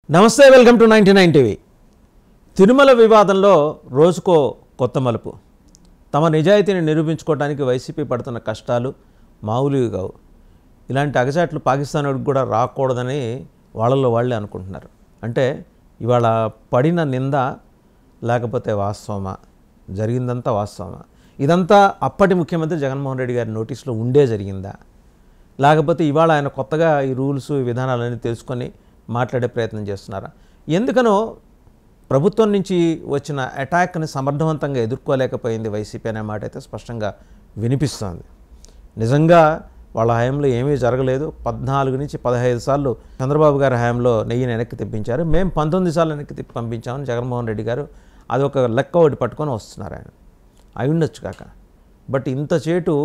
నమస్తే, welcome to 99 TV. Tirumala వివాదంలో రోజుకో కొత్త మలుపు. తమ నిజాయితీని నిరూపించుకోవడానికి వైసీపీ పడుతున్న కష్టాలు మామూలుగా కావు. ఇలాంటి అగచాట్లు పాకిస్తాన్ వాడికి కూడా రాకూడదని వాళ్ళల్లో వాళ్ళే అనుకుంటున్నారు. అంటే ఇవాళ పడిన నింద లేకపోతే వాస్తవమా, జరిగిందంతా వాస్తవమా, ఇదంతా అప్పటి ముఖ్యమంత్రి జగన్మోహన్ రెడ్డి గారి నోటీసులో ఉండే జరిగిందా, లేకపోతే ఇవాళ ఆయన కొత్తగా ఈ రూల్స్ ఈ విధానాలన్నీ తెలుసుకొని మాట్లాడే ప్రయత్నం చేస్తున్నారా? ఎందుకనో ప్రభుత్వం నుంచి వచ్చిన అటాక్ని సమర్థవంతంగా ఎదుర్కోలేకపోయింది వైసీపీ అనే మాట అయితే స్పష్టంగా వినిపిస్తోంది. నిజంగా వాళ్ళ హయాంలో ఏమీ జరగలేదు. 14 నుంచి 15 సార్లు చంద్రబాబు గారి హయాంలో నెయ్యిని వెనక్కి తెప్పించారు. మేము 19 సార్లు వెనక్కి పంపించామని జగన్మోహన్ రెడ్డి గారు అదొక లెక్క ఒకటి పట్టుకొని వస్తున్నారు. ఆయన అయి ఉండొచ్చు కాక. బట్ ఇంత చేటు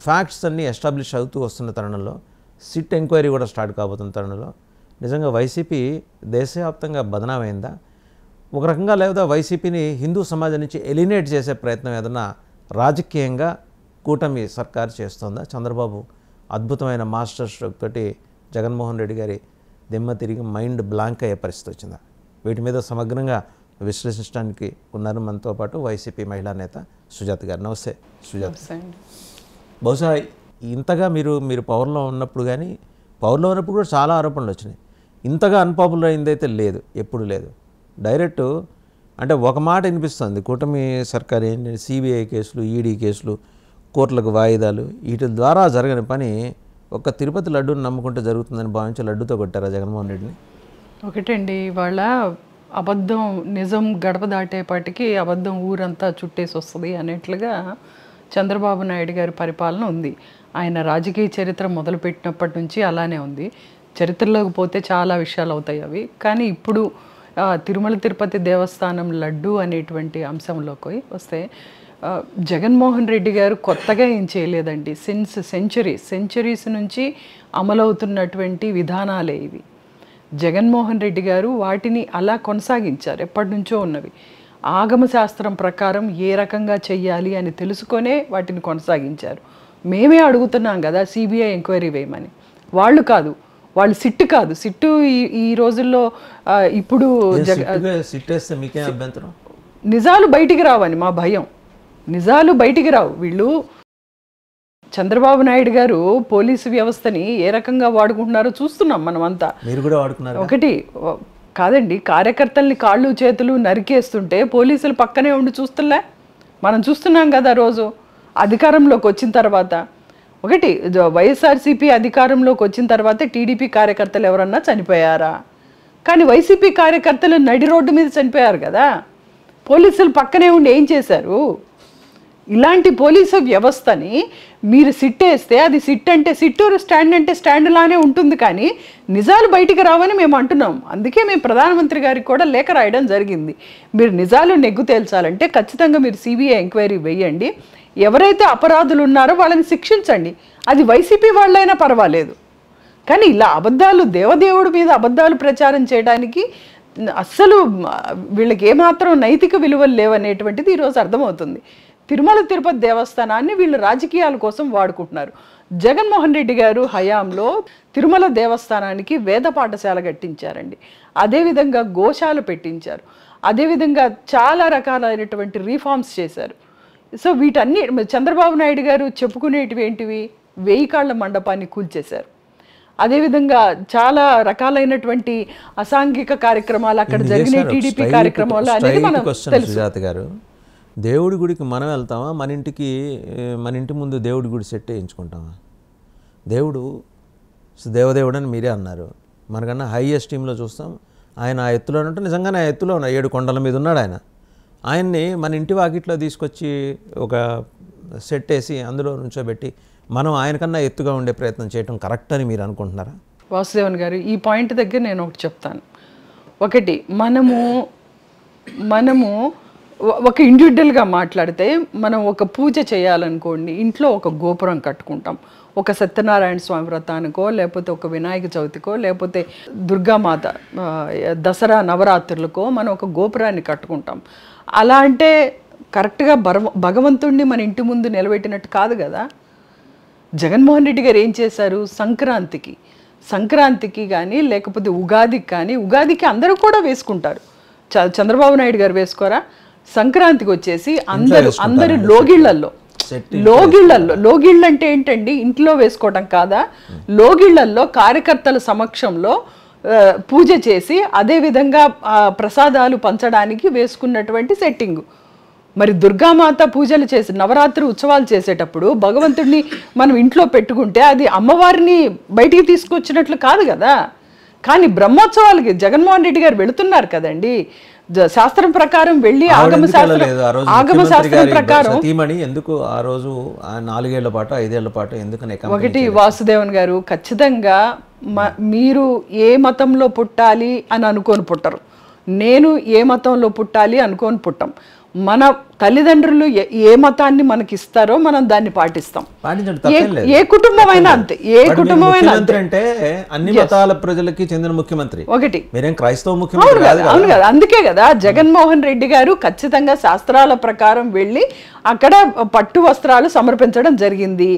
ఫ్యాక్ట్స్ అన్నీ ఎస్టాబ్లిష్ అవుతూ వస్తున్న తరుణంలో, సిట్ ఎంక్వైరీ కూడా స్టార్ట్ కాబోతున్న తరుణంలో నిజంగా వైసీపీ దేశవ్యాప్తంగా బదనామైందా? ఒక రకంగా లేదా వైసీపీని హిందూ సమాజం నుంచి ఎలిమినేట్ చేసే ప్రయత్నం ఏదన్నా రాజకీయంగా కూటమి సర్కారు చేస్తుందా? చంద్రబాబు అద్భుతమైన మాస్టర్ స్ట్రోక్ తోటి జగన్మోహన్ రెడ్డి గారి దిమ్మ తిరిగి మైండ్ బ్లాంక్ అయ్యే పరిస్థితి వచ్చిందా? వీటి మీద సమగ్రంగా విశ్లేషించడానికి ఉన్నారు మనతో పాటు వైసీపీ మహిళా నేత సుజాత గారు. నమస్తే సుజాత. బహుశా ఇంతగా మీరు పవర్లో ఉన్నప్పుడు కానీ, పవర్లో ఉన్నప్పుడు కూడా చాలా ఆరోపణలు వచ్చినాయి. ఇంతగా అన్పాపులర్ అయిందైతే లేదు, ఎప్పుడు లేదు. డైరెక్ట్ అంటే ఒక మాట వినిపిస్తుంది, కూటమి సర్కారు ఏంటి, సిబిఐ కేసులు, ఈడీ కేసులు, కోర్టులకు వాయిదాలు, వీటి ద్వారా జరగని పని ఒక్క తిరుపతి లడ్డూని నమ్ముకుంటే జరుగుతుందని భావించి లడ్డూతో కొట్టారా జగన్మోహన్ రెడ్డిని? ఒకటండి, వాళ్ళ అబద్ధం నిజం గడప దాటేపాటికి అబద్ధం ఊరంతా చుట్టేసి వస్తుంది అనేట్లుగా చంద్రబాబు నాయుడు గారి పరిపాలన ఉంది. ఆయన రాజకీయ చరిత్ర మొదలుపెట్టినప్పటి నుంచి అలానే ఉంది. చరిత్రలోకి పోతే చాలా విషయాలు అవుతాయి అవి. కానీ ఇప్పుడు తిరుమల తిరుపతి దేవస్థానం లడ్డు అనేటువంటి అంశంలోకి వస్తే, జగన్మోహన్ రెడ్డి గారు కొత్తగా ఏం చేయలేదండి. సిన్స్ సెంచరీస్ నుంచి అమలవుతున్నటువంటి విధానాలే ఇవి. జగన్మోహన్ రెడ్డి గారు వాటిని అలా కొనసాగించారు, ఎప్పటి నుంచో ఉన్నవి. ఆగమ శాస్త్రం ప్రకారం ఏ రకంగా చెయ్యాలి అని తెలుసుకొనే వాటిని కొనసాగించారు. మేమే అడుగుతున్నాం కదా సిబిఐ ఎంక్వైరీ వేయమని. వాళ్ళు కాదు, వాళ్ళు సిట్టు కాదు. సిట్టు ఈ రోజుల్లో ఇప్పుడు నిజాలు బయటికి రావని మా భయం. నిజాలు బయటికి రావు. వీళ్ళు చంద్రబాబు నాయుడు గారు పోలీసు వ్యవస్థని ఏ రకంగా వాడుకుంటున్నారో చూస్తున్నాం మనమంతా. మీరు కూడా వాడుకున్నారు. ఒకటి కాదండి, కార్యకర్తల్ని కాళ్ళు చేతులు నరికేస్తుంటే పోలీసులు పక్కనే ఉండి చూస్తున్నా మనం చూస్తున్నాం కదా రోజు. అధికారంలోకి వచ్చిన తర్వాత ఒకటి వైఎస్ఆర్సీపీ అధికారంలోకి వచ్చిన తర్వాత టీడీపీ కార్యకర్తలు ఎవరన్నా చనిపోయారా? కానీ వైసీపీ కార్యకర్తలు నడి రోడ్డు మీద చనిపోయారు కదా. పోలీసులు పక్కనే ఉండి ఏం చేశారు? ఇలాంటి పోలీసు వ్యవస్థని మీరు సిట్టేస్తే అది సిట్ అంటే సిట్టు, స్టాండ్ అంటే స్టాండ్ లానే ఉంటుంది. కానీ నిజాలు బయటికి రావని మేము అంటున్నాం. అందుకే మేము ప్రధానమంత్రి గారికి కూడా లేఖ రాయడం జరిగింది. మీరు నిజాలు నెగ్గు తేల్చాలంటే ఖచ్చితంగా మీరు సిబిఐ ఎంక్వైరీ వేయండి. ఎవరైతే అపరాధులు ఉన్నారో వాళ్ళని శిక్షించండి. అది వైసీపీ వాళ్ళైనా పర్వాలేదు. కానీ ఇలా అబద్ధాలు, దేవదేవుడి మీద అబద్ధాలు ప్రచారం చేయడానికి అస్సలు వీళ్ళకి ఏమాత్రం నైతిక విలువలు లేవనేటువంటిది ఈరోజు అర్థమవుతుంది. తిరుమల తిరుపతి దేవస్థానాన్ని వీళ్ళు రాజకీయాల కోసం వాడుకుంటున్నారు. జగన్మోహన్ రెడ్డి గారు హయాంలో తిరుమల దేవస్థానానికి వేద పాఠశాల కట్టించారండి. అదేవిధంగా గోశాల పెట్టించారు. అదేవిధంగా చాలా రకాలైనటువంటి రీఫార్మ్స్ చేశారు. సో వీటన్ని చంద్రబాబు నాయుడు గారు చెప్పుకునేటివి ఏంటివి? 1000 కాళ్ల మండపాన్ని కూల్చేశారు. అదేవిధంగా చాలా రకాలైనటువంటి అసాంఘిక కార్యక్రమాలు అక్కడ జరిగిన టీడీపీ కార్యక్రమాలు అనేది మనం తెలుసు. దేవుడి గుడికి మనం వెళ్తామా? మన ఇంటి ముందు దేవుడి గుడి సెట్ వేయించుకుంటామా? దేవుడు దేవదేవుడు అని మీరే అన్నారు. మనకన్నా హై ఎస్టీమ్లో చూస్తాం. ఆయన ఆ ఎత్తులో ఉంటే నిజంగానే ఆ ఎత్తులో 7 కొండల మీద ఉన్నాడు ఆయన. ఆయన్ని మన ఇంటి వాకిట్లో తీసుకొచ్చి ఒక సెట్ వేసి అందులో నుంచోబెట్టి మనం ఆయనకన్నా ఎత్తుగా ఉండే ప్రయత్నం చేయడం కరెక్ట్ అని మీరు అనుకుంటున్నారా? వాసుదేవన్ గారు, ఈ పాయింట్ దగ్గర నేను ఒకటి చెప్తాను. ఒకటి, మనము ఒక ఇండివిజువల్గా మాట్లాడితే, మనం ఒక పూజ చేయాలనుకోండి, ఇంట్లో ఒక గోపురం కట్టుకుంటాం. ఒక సత్యనారాయణ స్వామి వ్రతానికో, లేకపోతే ఒక వినాయక చవితికో, లేకపోతే దుర్గామాత దసరా నవరాత్రులకో మనం ఒక గోపురాన్ని కట్టుకుంటాం. అలా అంటే కరెక్ట్గా భగవంతుడిని మన ఇంటి ముందు నిలబెట్టినట్టు కాదు కదా. జగన్మోహన్ రెడ్డి గారు ఏం చేశారు? సంక్రాంతికి సంక్రాంతికి కానీ లేకపోతే ఉగాదికి కానీ, ఉగాదికి అందరూ కూడా వేసుకుంటారు. చంద్రబాబు నాయుడు గారు వేసుకోరా? సంక్రాంతికి వచ్చేసి అందరు లోగిళ్ళల్లో అంటే ఏంటండి, ఇంట్లో వేసుకోవటం కాదా, లోగిళ్ళల్లో కార్యకర్తల సమక్షంలో పూజ చేసి అదే విధంగా ప్రసాదాలు పంచడానికి వేసుకున్నటువంటి సెట్టింగ్. మరి దుర్గామాత పూజలు చేసి నవరాత్రి ఉత్సవాలు చేసేటప్పుడు భగవంతుడిని మనం ఇంట్లో పెట్టుకుంటే అది అమ్మవారిని బయటికి తీసుకొచ్చినట్లు కాదు కదా. కానీ బ్రహ్మోత్సవాలకి జగన్మోహన్ రెడ్డి గారు వెళుతున్నారు కదండి, శాస్త్రం ప్రకారం వెళ్ళి ఆగమ శాస్త్రం ప్రకారం. ఎందుకు ఆ రోజు 4 ఏళ్ల పాటు 5 ఏళ్ల పాటు ఎందుకని? ఒకటి వాసుదేవన్ గారు, ఖచ్చితంగా మీరు ఏ మతంలో పుట్టాలి అని అనుకొని పుట్టరు, నేను ఏ మతంలో పుట్టాలి అనుకొని పుట్టం. మన తల్లిదండ్రులు ఏ మతాన్ని మనకి ఇస్తారో మనం దాన్ని పాటిస్తాం. ఏ కుటుంబమైనా అంతే, ఏ కుటుంబమైనా అంటే అన్ని మతాల ప్రజలకి చెందిన ముఖ్యమంత్రి. ఒకటి మీరేం క్రైస్తవ ముఖ్యమంత్రి కాదు. అవును కదా, అందుకే కదా జగన్మోహన్ రెడ్డి గారు ఖచ్చితంగా శాస్త్రాల ప్రకారం వెళ్ళి అక్కడ పట్టు వస్త్రాలు సమర్పించడం జరిగింది.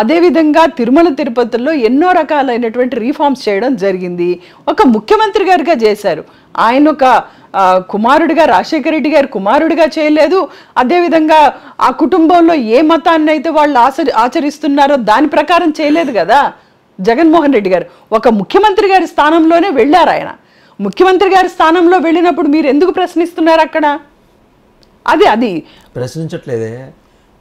అదేవిధంగా తిరుమల తిరుపతిలో ఎన్నో రకాలైనటువంటి రీఫార్మ్స్ చేయడం జరిగింది. ఒక ముఖ్యమంత్రి గారిగా చేశారు. ఆయన ఒక కుమారుడిగా, రాజశేఖర రెడ్డి గారు కుమారుడిగా చేయలేదు. అదేవిధంగా ఆ కుటుంబంలో ఏ మతాన్ని అయితే వాళ్ళు ఆచరిస్తున్నారో దాని ప్రకారం చేయలేదు కదా జగన్మోహన్ రెడ్డి గారు. ఒక ముఖ్యమంత్రి గారి స్థానంలోనే వెళ్ళారు ఆయన. ముఖ్యమంత్రి గారి స్థానంలో వెళ్ళినప్పుడు మీరు ఎందుకు ప్రశ్నిస్తున్నారు అక్కడ? అది ప్రశ్నించట్లేదే.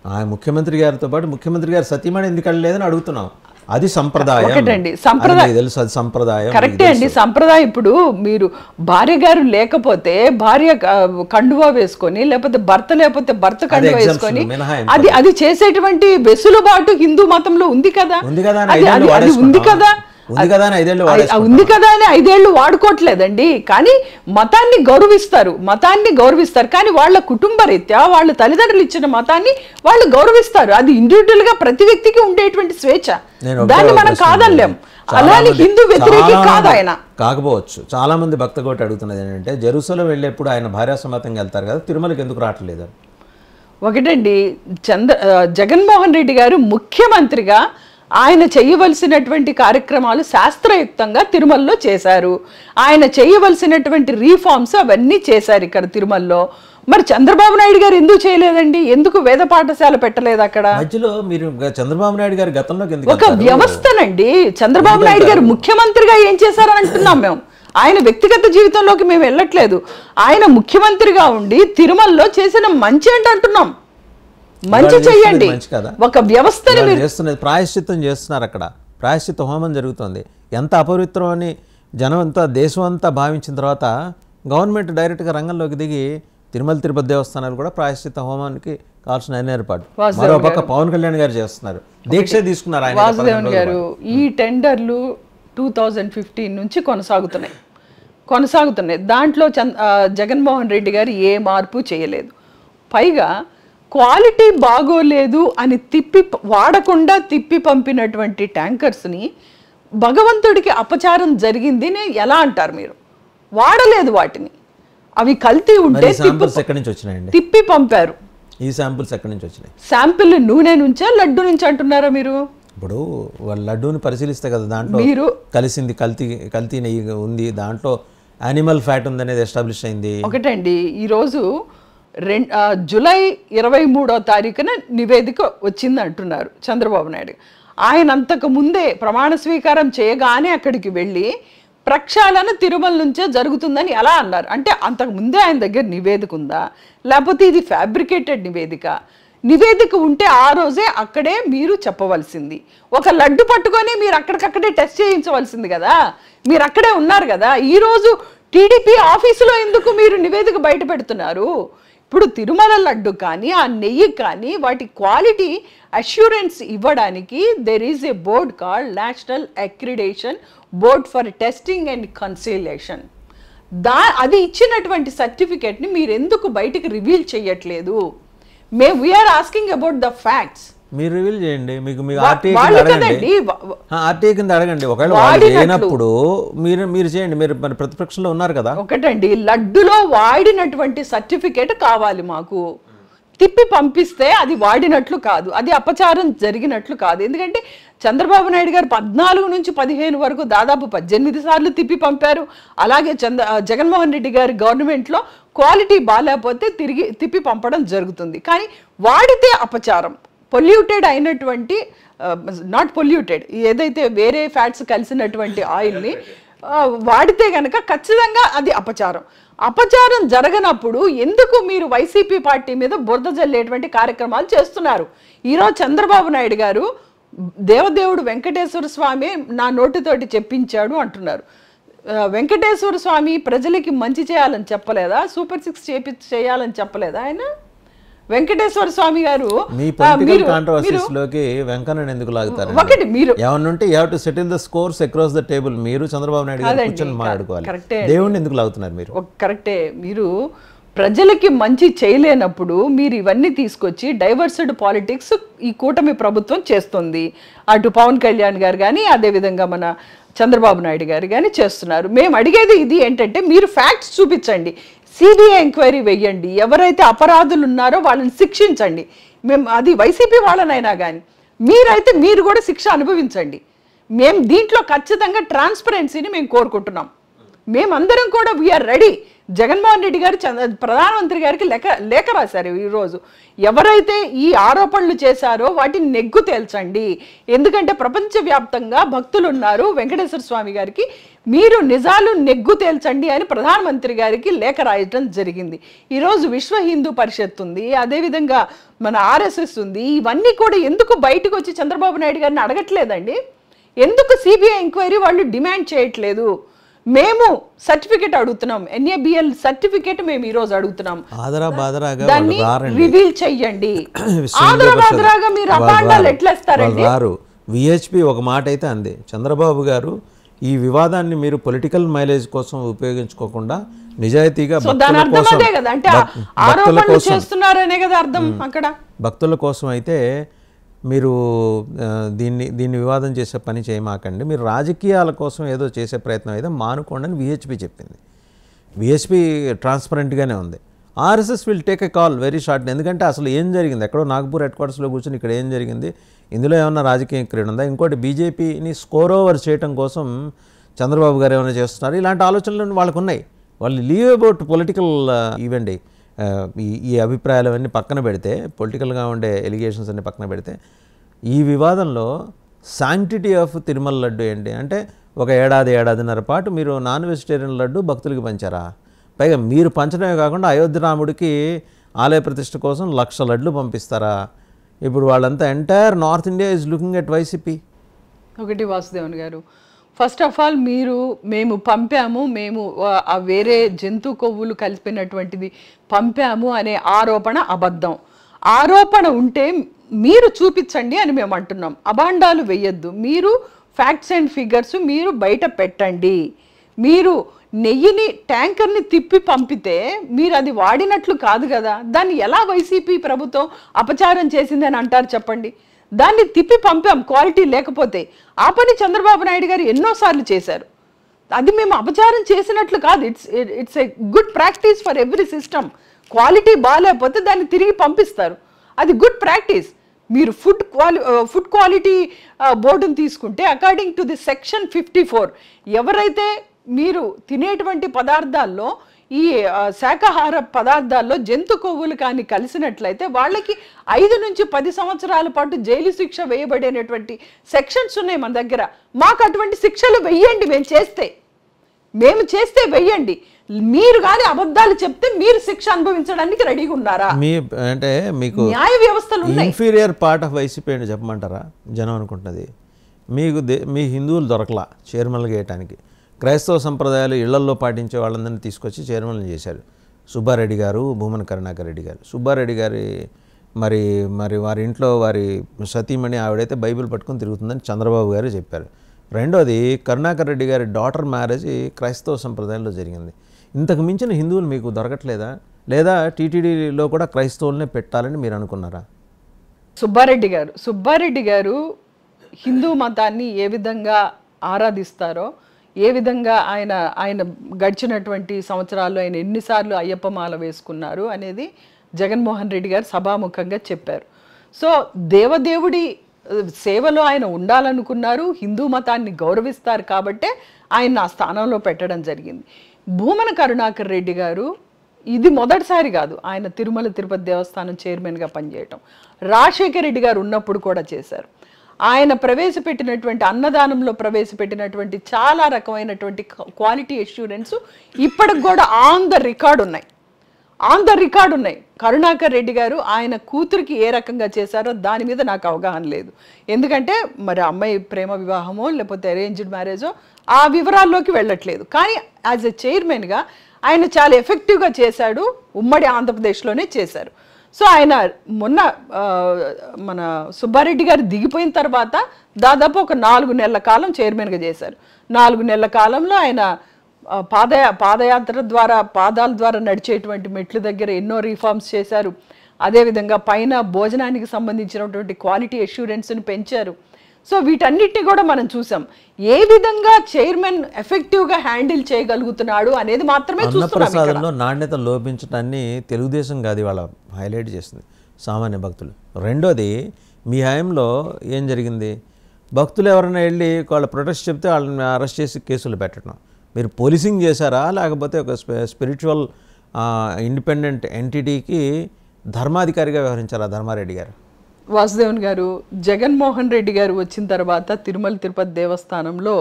ఆ ముఖ్యమంత్రి గారితో పాటు ముఖ్యమంత్రి గారి సతీమణి ఎందుకు వెళ్ళలేదని అడుగుతున్నాం. అది సంప్రదాయం. ఒకటండి, సంప్రదాయం తెలుసు, అది సంప్రదాయం. కరెక్టే అండి, సంప్రదాయం. ఇప్పుడు మీరు భార్య గారు లేకపోతే భార్య కండువా వేసుకొని, లేకపోతే భర్త కండువా వేసుకొని అది చేసేటువంటి వెసులుబాటు హిందూ మతంలో ఉంది కదా. అది ఉంది కదా అని 5 ఏళ్ళు వాడుకోవట్లేదండి. కానీ మతాన్ని గౌరవిస్తారు. కానీ వాళ్ళ కుటుంబ రీత్యా వాళ్ళ తల్లిదండ్రులు ఇచ్చిన మతాన్ని వాళ్ళు గౌరవిస్తారు. అది ఇండివిజువల్ గా ప్రతి వ్యక్తికి ఉండేటువంటి స్వేచ్ఛ, దాన్ని మనం కాదనలేం. అలానే హిందూ వ్యతిరేకి కాదు ఆయన. కాకపోవచ్చు. చాలా మంది భక్తకోటి అడుగుతున్నది ఏంటంటే, జెరూసలం వెళ్ళేప్పుడు ఆయన భార్యాసమేతంగా వెళ్తారు కదా, తిరుమలకి ఎందుకు రావట్లేదు? ఒకటండి, జగన్మోహన్ రెడ్డి గారు ముఖ్యమంత్రిగా ఆయన చేయవలసినటువంటి కార్యక్రమాలు శాస్త్రయుక్తంగా తిరుమలలో చేశారు. ఆయన చేయవలసినటువంటి రీఫార్మ్స్ అవన్నీ చేశారు ఇక్కడ తిరుమలలో. మరి చంద్రబాబు నాయుడు గారు ఎందుకు చేయలేదండి? ఎందుకు వేద పాఠశాల పెట్టలేదు అక్కడ? మధ్యలో మీరు చంద్రబాబు నాయుడు గారి గతంలో ఒక వ్యవస్థనండి. చంద్రబాబు నాయుడు గారు ముఖ్యమంత్రిగా ఏం చేశారని అంటున్నాం మేము. ఆయన వ్యక్తిగత జీవితంలోకి మేము వెళ్ళట్లేదు. ఆయన ముఖ్యమంత్రిగా ఉండి తిరుమలలో చేసిన మంచి అంటున్నాం. మంచి చెయ్యండి. ఒక వ్యవస్థని చేస్తున్నది, ప్రాయశ్చిత్తం చేస్తున్నారు. అక్కడ ప్రాయశ్చిత్త హోమం జరుగుతుంది. ఎంత అపవిత్రం అని జనం అంతా, దేశం అంతా భావించిన తర్వాత గవర్నమెంట్ డైరెక్ట్గా రంగంలోకి దిగి తిరుమల తిరుపతి దేవస్థానాలు కూడా ప్రాయశ్చిత్త హోమానికి కావాల్సిన అన్ని ఏర్పాటు మరోపక్క పవన్ కళ్యాణ్ గారు చేస్తున్నారు, దీక్ష తీసుకున్నారు ఆయన. వాసుదేవన్ గారు, ఈ టెండర్లు 2015 నుంచి కొనసాగుతున్నాయి. దాంట్లో జగన్మోహన్ రెడ్డి గారు ఏ మార్పు చేయలేదు. పైగా క్వాలిటీ బాగోలేదు అని వాడకుండా తిప్పి పంపినటువంటి ట్యాంకర్స్ని భగవంతుడికి అపచారం జరిగింది ఎలా అంటారు మీరు? వాడలేదు వాటిని, అవి కల్తీ ఉంటే తిప్పి పంపారు. ఈ శాంపుల్స్ ఎక్కడి నుంచి వచ్చినాయి? శాంపిల్ నూనె నుంచా లడ్డు నుంచి అంటున్నారా మీరు? ఇప్పుడు లడ్డూని పరిశీలిస్తే కదా దాంట్లో మీరు కలిసింది, కల్తీ నెయ్యి ఉంది, దాంట్లో యానిమల్ ఫ్యాట్ ఉంది అనేది ఎస్టాబ్లిష్ అయింది. ఒకటండి, ఈరోజు జూలై 23వ తారీఖున నివేదిక వచ్చింది అంటున్నారు చంద్రబాబు నాయుడు. ఆయన అంతకు ముందే ప్రమాణ స్వీకారం చేయగానే అక్కడికి వెళ్ళి ప్రక్షాళన తిరుమల నుంచే జరుగుతుందని ఎలా అన్నారు? అంటే అంతకు ముందే ఆయన దగ్గర నివేదిక ఉందా, లేకపోతే ఇది ఫ్యాబ్రికేటెడ్ నివేదిక ఉంటే ఆ రోజే అక్కడే మీరు చెప్పవలసింది. ఒక లడ్డు పట్టుకొని మీరు అక్కడికక్కడే టెస్ట్ చేయించవలసింది కదా. మీరు అక్కడే ఉన్నారు కదా. ఈరోజు టీడీపీ ఆఫీసులో ఎందుకు మీరు నివేదిక బయట పెడుతున్నారు? ఇప్పుడు తిరుమల లడ్డు కానీ ఆ నెయ్యి కానీ వాటి క్వాలిటీ అష్యూరెన్స్ ఇవ్వడానికి there is a board called national accreditation board for testing and conciliation. అది ఇచ్చినటువంటి సర్టిఫికేట్ని మీరు ఎందుకు బయటికి రివీల్ చేయట్లేదు? We are asking about the facts. మీరు రివీల్ చేయండి. మీకు ఆర్టీఐ కింద అడగండి. ఒకవేళ లేనప్పుడు మీరు చేయండి. మీరు మరి ప్రతిపక్షంలో ఉన్నారు కదా. ఒకటండి, లడ్డులో వాడినటువంటి సర్టిఫికేట్ కావాలి మాకు. తిప్పి పంపిస్తే అది వాడినట్లు కాదు, అది అపచారం జరిగినట్లు కాదు. ఎందుకంటే చంద్రబాబు నాయుడు గారు 14 నుంచి 15 వరకు దాదాపు 18 సార్లు తిప్పి పంపారు. అలాగే జగన్మోహన్ రెడ్డి గారి గవర్నమెంట్లో క్వాలిటీ బాగాలేకపోతే తిరిగి తిప్పి పంపడం జరుగుతుంది. కానీ వాడితే అపచారం, పొల్యూటెడ్ అయినటువంటి నాట్ పొల్యూటెడ్ ఏదైతే వేరే ఫ్యాట్స్ కలిసినటువంటి ఆయిల్ని వాడితే కనుక ఖచ్చితంగా అది అపచారం. అపచారం జరగనప్పుడు ఎందుకు మీరు వైసీపీ పార్టీ మీద బురద జల్లేటువంటి కార్యక్రమాలు చేస్తున్నారు? ఈరోజు చంద్రబాబు నాయుడు గారు దేవదేవుడు వెంకటేశ్వర స్వామి నా నోటితోటి చెప్పించాడు అంటున్నారు. వెంకటేశ్వర స్వామి ప్రజలకి మంచి చేయాలని చెప్పలేదా? సూపర్ 6 చేయాలని చెప్పలేదా ఆయన? వెంకటేశ్వర స్వామి గారు మీ పొలిటికల్ కాంట్రవర్సీస్ లోకి వెంకన్నని ఎందుకు లాగుతారు? ఒకటి మీరు ఏమన్నుంటే you have to settle the scores across the table. మీరు చంద్రబాబు నాయుడు గారు కూర్చొని మాట్లాడుకోవాలి. దేవుడిని ఎందుకు లాగుతున్నారు మీరు? కరెక్టే. మీరు ప్రజలకి మంచి చేయలేనప్పుడు మీరు ఇవన్నీ తీసుకొచ్చి డైవర్సిడ్ పాలిటిక్స్ ఈ కూటమి ప్రభుత్వం చేస్తుంది. అటు పవన్ కళ్యాణ్ గారు కానీ అదేవిధంగా మన చంద్రబాబు నాయుడు గారు కానీ చేస్తున్నారు. మేము అడిగేది ఇది ఏంటంటే మీరు ఫ్యాక్ట్స్ చూపించండి, సిబిఐ ఎంక్వైరీ వెయ్యండి, ఎవరైతే అపరాధులు ఉన్నారో వాళ్ళని శిక్షించండి. మేము అది వైసీపీ వాళ్ళనైనా కానీ మీరైతే మీరు కూడా శిక్ష అనుభవించండి. మేము దీంట్లో ఖచ్చితంగా ట్రాన్స్పరెన్సీని మేము కోరుకుంటున్నాం. మేమందరం కూడా వీఆర్ రెడీ. జగన్మోహన్ రెడ్డి గారు ప్రధానమంత్రి గారికి లేఖ రాశారు ఈరోజు. ఎవరైతే ఈ ఆరోపణలు చేశారో వాటిని నెగ్గు తేల్చండి. ఎందుకంటే ప్రపంచవ్యాప్తంగా భక్తులు ఉన్నారు వెంకటేశ్వర స్వామి గారికి, మీరు నిజాలు నెగ్గు తేల్చండి అని ప్రధానమంత్రి గారికి లేఖ రాయటం జరిగింది. ఈరోజు విశ్వ హిందూ పరిషత్ ఉంది, అదేవిధంగా మన ఆర్ఎస్ఎస్ ఉంది. ఇవన్నీ కూడా ఎందుకు బయటకు వచ్చి చంద్రబాబు నాయుడు గారిని అడగట్లేదండి? ఎందుకు సిబిఐ ఎంక్వైరీ వాళ్ళు డిమాండ్ చేయట్లేదు? మేము సర్టిఫికేట్ అడుగుతున్నాం, NABL సర్టిఫికేట్ మేము ఈ రోజు అడుగుతున్నాం. దాన్ని రివీల్ చెయ్యండి. ఆదరాబాదరాగా మీరు అపాండాలు ఎట్లేస్తారండి? విహెచ్పి ఒక మాట అయితే అంది, చంద్రబాబు గారు ఈ వివాదాన్ని మీరు పొలిటికల్ మైలేజ్ కోసం ఉపయోగించుకోకుండా నిజాయితీగా భక్తుల కోసం అయితే మీరు దీన్ని వివాదం చేసే పని చేయమాకండి, మీరు రాజకీయాల కోసం ఏదో చేసే ప్రయత్నం అయితే మానుకోండి అని విహెచ్పి చెప్పింది. విహెచ్పి ట్రాన్స్పరెంట్గానే ఉంది. RSS will take a call very short. ఎందుకంటే అసలు ఏం జరిగింది, ఎక్కడో నాగ్పూర్ హెడ్ క్వార్టర్స్లో కూర్చొని ఇక్కడ ఏం జరిగింది, ఇందులో ఏమన్నా రాజకీయ క్రీడ ఉందా? ఇంకోటి బీజేపీని స్కోర్ ఓవర్ చేయడం కోసం చంద్రబాబు గారు ఏమైనా చేస్తున్నారు, ఇలాంటి ఆలోచనలు వాళ్ళకు ఉన్నాయి. వాళ్ళు లీవ్ అబౌట్ పొలిటికల్ ఇవ్వండి, ఈ అభిప్రాయాలు అవన్నీ పక్కన పెడితే, పొలిటికల్గా ఉండే ఎలిగేషన్స్ అన్ని పక్కన పెడితే, ఈ వివాదంలో శాంక్టిటీ ఆఫ్ తిరుమల లడ్డు ఏంటి అంటే ఒక ఏడాదిన్నర పాటు మీరు నాన్ వెజిటేరియన్ లడ్డు భక్తులకి పంచారా? పైగా మీరు పంచడమే కాకుండా అయోధ్య రాముడికి ఆలయ ప్రతిష్ఠ కోసం 1,00,000 లడ్లు పంపిస్తారా? ఇప్పుడు వాళ్ళంతా entire north India is looking at YCP. ఒకటి వాసుదేవన్ గారు, ఫస్ట్ ఆఫ్ ఆల్ మేము పంపాము, మేము వేరే జంతు కొవ్వులు కలిపినటువంటిది పంపాము అనే ఆరోపణ అబద్ధం. ఆరోపణ ఉంటే మీరు చూపించండి అని మేము అంటున్నాం. అభాండాలు వెయ్యొద్దు. మీరు ఫ్యాక్ట్స్ అండ్ ఫిగర్స్ మీరు బయట పెట్టండి. మీరు నెయ్యిని ట్యాంకర్ని తిప్పి పంపితే మీరు అది వాడినట్లు కాదు కదా, దాన్ని ఎలా వైసీపీ ప్రభుత్వం అపచారం చేసిందని అంటారు చెప్పండి? దాన్ని తిప్పి పంపాం క్వాలిటీ లేకపోతే. ఆ పని చంద్రబాబు నాయుడు గారు ఎన్నోసార్లు చేశారు. అది మేము అపచారం చేసినట్లు కాదు. It's a good practice for every system. Quality బాగాలేకపోతే దాన్ని తిరిగి పంపిస్తారు, అది గుడ్ ప్రాక్టీస్. మీరు ఫుడ్ క్వాలిటీ బోర్డును తీసుకుంటే అకార్డింగ్ టు ది సెక్షన్ 54 ఎవరైతే మీరు తినేటువంటి పదార్థాల్లో ఈ శాకాహార పదార్థాల్లో జంతు కొవ్వులు కానీ కలిసినట్లయితే వాళ్ళకి 5 నుంచి 10 సంవత్సరాల పాటు జైలు శిక్ష వేయబడేటువంటి సెక్షన్స్ ఉన్నాయి మన దగ్గర. మాకు అటువంటి శిక్షలు వెయ్యండి, మేము చేస్తే వెయ్యండి. మీరు కానీ అబద్ధాలు చెప్తే మీరు శిక్ష అనుభవించడానికి రెడీగా ఉన్నారా? అంటే మీకు న్యాయ వ్యవస్థలు ఇన్ఫీరియర్ పార్ట్ ఆఫ్ వైసీపీ అని చెప్పమంటారా? జనం అనుకుంటున్నది మీ హిందువులు దొరకలా చైర్మన్లు వేయటానికి. క్రైస్తవ సంప్రదాయాలు ఇళ్లల్లో పాటించే వాళ్ళందరినీ తీసుకొచ్చి చైర్మన్లు చేశారు. సుబ్బారెడ్డి గారు, భూమన కరుణాకర్ రెడ్డి గారు. సుబ్బారెడ్డి గారి మరి వారి ఇంట్లో వారి సతీమణి ఆవిడైతే బైబిల్ పట్టుకొని తిరుగుతుందని చంద్రబాబు గారు చెప్పారు. రెండోది, కరుణాకర్ రెడ్డి గారి డాటర్ మ్యారేజ్ క్రైస్తవ సంప్రదాయంలో జరిగింది. ఇంతకు మించిన హిందువులు మీకు దొరకట్లేదా? లేదా టీటీడీలో కూడా క్రైస్తవులనే పెట్టాలని మీరు అనుకున్నారా? సుబ్బారెడ్డి గారు హిందూ మతాన్ని ఏ విధంగా ఆరాధిస్తారో, ఏ విధంగా ఆయన గడిచినటువంటి సంవత్సరాల్లో ఆయన ఎన్నిసార్లు అయ్యప్ప మాల వేసుకున్నారు అనేది జగన్మోహన్ రెడ్డి గారు సభాముఖంగా చెప్పారు. సో దేవదేవుడి సేవలో ఆయన ఉండాలనుకున్నారు, హిందూ మతాన్ని గౌరవిస్తారు కాబట్టే ఆయన ఆ స్థానంలో పెట్టడం జరిగింది. భూమన కరుణాకర్ రెడ్డి గారు ఇది మొదటిసారి కాదు ఆయన తిరుమల తిరుపతి దేవస్థానం చైర్మన్గా పనిచేయటం. రాజశేఖర రెడ్డి గారు ఉన్నప్పుడు కూడా చేశారు. ఆయన ప్రవేశపెట్టినటువంటి అన్నదానంలో ప్రవేశపెట్టినటువంటి చాలా రకమైనటువంటి క్వాలిటీ అష్యూరెన్స్ ఇప్పటికి కూడా ఆన్ ద రికార్డ్ ఉన్నాయి. కరుణాకర్ రెడ్డి గారు ఆయన కూతురికి ఏ రకంగా చేశారో దాని మీద నాకు అవగాహన లేదు. ఎందుకంటే మరి అమ్మాయి ప్రేమ వివాహమో లేకపోతే అరేంజ్డ్ మ్యారేజో ఆ వివరాల్లోకి వెళ్ళట్లేదు. కానీ యాజ్ ఎ చైర్మన్గా ఆయన చాలా ఎఫెక్టివ్గా చేశాడు. ఉమ్మడి ఆంధ్రప్రదేశ్లోనే చేశారు. సో ఆయన మొన్న మన సుబ్బారెడ్డి గారు దిగిపోయిన తర్వాత దాదాపు ఒక 4 నెలల కాలం చైర్మన్గా చేశారు. 4 నెలల కాలంలో ఆయన పాదాల ద్వారా నడిచేటువంటి మెట్ల దగ్గర ఎన్నో రిఫార్మ్స్ చేశారు. అదేవిధంగా పైన భోజనానికి సంబంధించినటువంటి క్వాలిటీ అష్యూరెన్స్ని పెంచారు. సో వీటన్నిటిని కూడా మనం చూసాం. ఏ విధంగా చైర్మన్ ఎఫెక్టివ్గా హ్యాండిల్ చేయగలుగుతున్నాడు అనేది మాత్రమే చూస్తున్నాం. అన్నప్రసాదంలో నాణ్యత లోపించడాన్ని తెలుగుదేశం కాదు ఇవాళ హైలైట్ చేసింది, సామాన్య భక్తులు. రెండోది, మీ హయాంలో ఏం జరిగింది? భక్తులు ఎవరైనా వెళ్ళి వాళ్ళ ప్రొటెస్ట్ చెప్తే వాళ్ళని అరెస్ట్ చేసి కేసులు పెట్టడం. మీరు పోలీసింగ్ చేశారా, లేకపోతే ఒక స్పిరిచువల్ ఇండిపెండెంట్ ఎంటిటీకి ధర్మాధికారిగా వ్యవహరించారా ధర్మారెడ్డి గారు? వాసుదేవన్ గారు, జగన్మోహన్ రెడ్డి గారు వచ్చిన తర్వాత తిరుమల తిరుపతి దేవస్థానంలో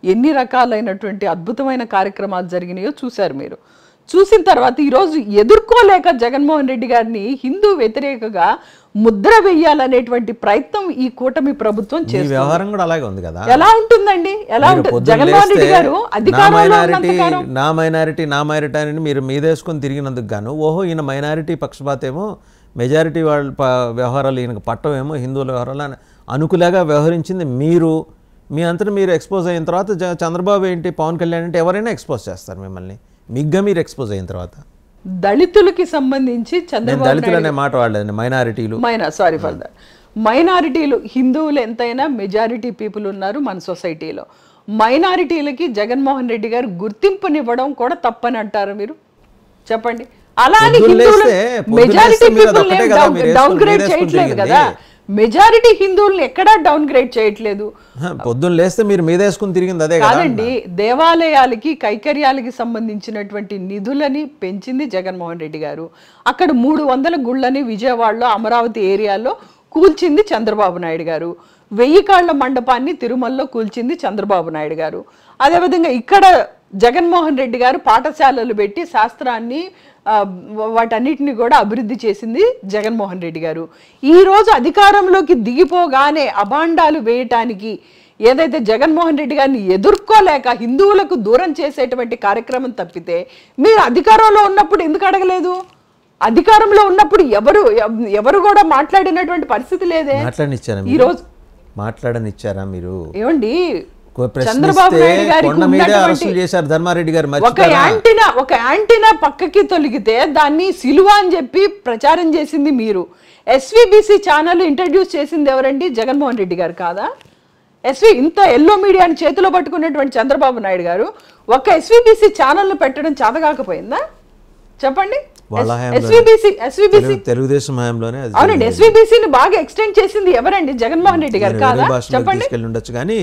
ఎన్ని రకాలైనటువంటి అద్భుతమైన కార్యక్రమాలు జరిగినాయో చూశారు మీరు. చూసిన తర్వాత ఈరోజు ఎదుర్కోలేక జగన్మోహన్ రెడ్డి గారిని హిందూ వ్యతిరేకగా ముద్ర వేయాలనేటువంటి ప్రయత్నం ఈ కూటమి ప్రభుత్వం చేస్తుంది. వ్యవహారం కూడా అలాగే ఉంది కదా. ఎలా ఉంటుందండి? ఎలా ఉంటుంది? జగన్మోహన్ రెడ్డి గారు అధికారంలో నా మైనారిటీ అని మీరు మీదేసుకొని తిరిగినందుకు గాను, ఓహో ఈయన మైనారిటీ పక్షపాతేమో, మెజారిటీ వాళ్ళ వ్యవహారాలు ఈయనకు పట్టవేమో, హిందువుల వ్యవహారాలు అని అనుకులేగా వ్యవహరించింది మీరు. మీ అంతటా మీరు ఎక్స్పోజ్ అయిన తర్వాత చంద్రబాబు ఏంటి, పవన్ కళ్యాణ్ అంటే ఎవరైనా ఎక్స్పోజ్ చేస్తారు మిమ్మల్ని. మిగ్గా మీరు ఎక్స్పోజ్ అయిన తర్వాత దళితులకి సంబంధించి దళితులు అనే మాట వాడలేదు, మైనారిటీలు. Sorry for that. మైనారిటీలు, హిందువులు ఎంతైనా మెజారిటీ పీపుల్ ఉన్నారు మన సొసైటీలో. మైనారిటీలకి జగన్మోహన్ రెడ్డి గారు గుర్తింపునివ్వడం కూడా తప్పని అంటారు మీరు? చెప్పండి. అలా అని మెజారిటీ పీపుల్ డౌన్ గ్రేడ్ చేయట్లేదు కదా. మెజారిటీ హిందువుల్ని ఎక్కడా డౌన్ గ్రేడ్ చేయట్లేదు. పొద్దున్న లేస్తే మీరు మీదేసుకుని తిరిగింది అదే కాదండి. దేవాలయాలకి కైకర్యాలకి సంబంధించినటువంటి నిధులని పెంచింది జగన్మోహన్ రెడ్డి గారు. అక్కడ 300 గుళ్ళని విజయవాడలో అమరావతి ఏరియాలో కూల్చింది చంద్రబాబు నాయుడు గారు. 1000 కాళ్ల మండపాన్ని తిరుమలలో కూల్చింది చంద్రబాబు నాయుడు గారు. అదేవిధంగా ఇక్కడ జగన్మోహన్ రెడ్డి గారు పాఠశాలలు పెట్టి శాస్త్రాన్ని వాటన్నిటిని కూడా అభివృద్ధి చేసింది జగన్మోహన్ రెడ్డి గారు. ఈరోజు అధికారంలోకి దిగిపోగానే అభాండాలు వేయటానికి ఏదైతే జగన్మోహన్ రెడ్డి గారిని ఎదుర్కోలేక హిందువులకు దూరం చేసేటువంటి కార్యక్రమం తప్పితే మీరు అధికారంలో ఉన్నప్పుడు ఎందుకు అడగలేదు? అధికారంలో ఉన్నప్పుడు ఎవరు కూడా మాట్లాడినటువంటి పరిస్థితి లేదే. ఈరోజు మాట్లాడనిచ్చారా మీరు? ఏమండి, చంద్రబాబు నాయుడు గారికి ఒక యాంటీనా పక్కకి తొలగితే దాన్ని సిలువ అని చెప్పి ప్రచారం చేసింది మీరు. ఎస్వీబీసీ ఛానల్ ఇంట్రడ్యూస్ చేసింది ఎవరండి? జగన్మోహన్ రెడ్డి గారు కాదా? ఇంత ఎల్లో మీడియాని చేతిలో పట్టుకున్నటువంటి చంద్రబాబు నాయుడు గారు ఒక ఎస్వీబీసీ ఛానల్ పెట్టడం చేతకాకపోయిందా? చెప్పండి. తెలుగుదేశం హయాంలోనే అవునండి. ఎస్వీబీసీని బాగా ఎక్స్టెండ్ చేసింది ఎవరండి? జగన్మోహన్ రెడ్డి గారు కాదా? చెప్పండి. ఉండొచ్చు కానీ